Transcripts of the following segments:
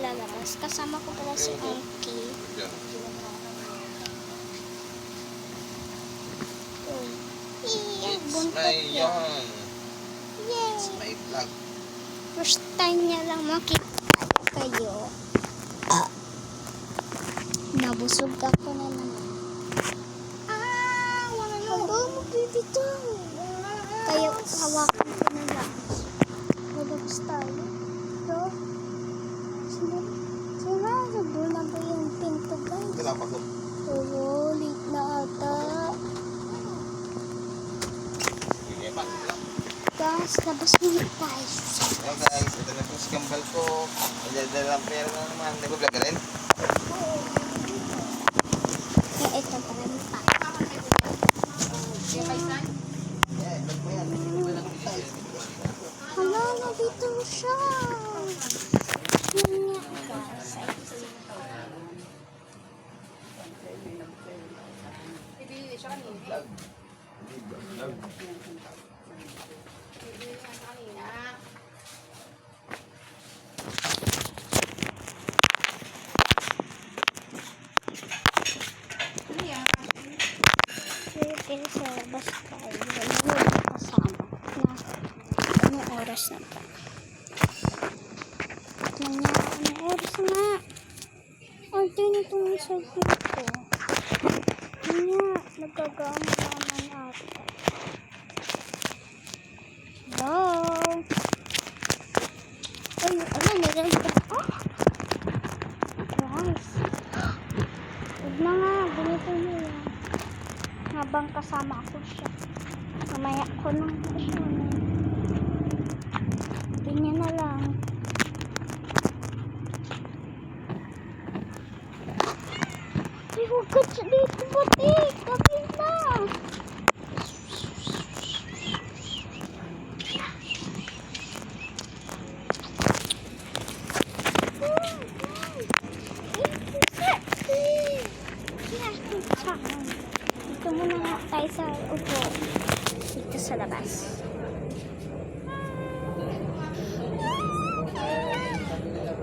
lalabas. Kasama ko pala si Anki. It's Buntot my yan. yarn. Yay! It's my vlog. First time niya lang makita kayo. Nabusog ako na naman. Haba, magbibitaw. Kaya hawakan ko na lang. Malabas tayo. So, sira doon na ba yung pinto, guys? Wala pa ko. Oo, late na ata. Guys, labas muna tayo. Hello guys, ito na po si Kambal ko. Dalang pera na naman. Nag-vlog ka rin? Eh, ito pala yung pa. Yeah, vlog mo yan. Hala, nandito siya. Yun nga, guys. Pero sa labas tayo, yung kasama na anong oras na ba? Tignan niya, anong oras na? Ang tinitong sa dito. Tignan niya, nagkagama-gama na ata. Hello? Ay, ano, narinig ka? Guys. Huwag na nga, ganito niya. Habang kasama ako siya. Mamaya ko nang kukunin. Ganyan na lang. Ay, huwag ka siya dito, batik. Gabi na. Dito muna nga tayo sa upo. Dito sa labas.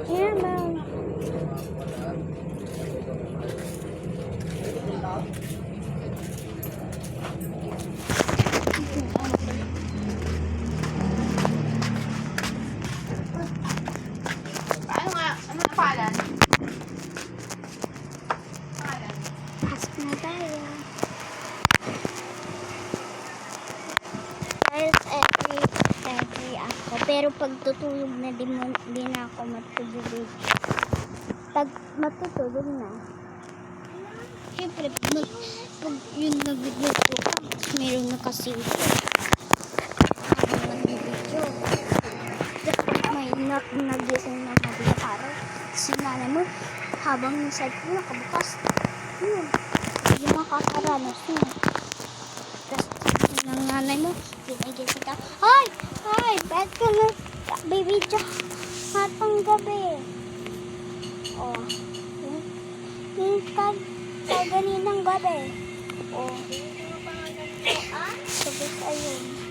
Ayan ba? Ano nga? Ano ang pangalan? Pasok na tayo. Guys, every ako. Pero pag tutulog na din ako matutulog. Pag matutulog na, siyempre, pag yung nag-video ka, meron na kasi ito. Habang nag-video. Dapat may nagising na mabila araw. Si nanay mo, habang yung cellphone nakabukas, hindi makakaranas mo. Tapos, ng nanay mo, ginigising ka, Hoy! Hoy! Ba't ka nagbibidyo hatang gabi? O, yung kaganinang gabi. O, sabit ayun.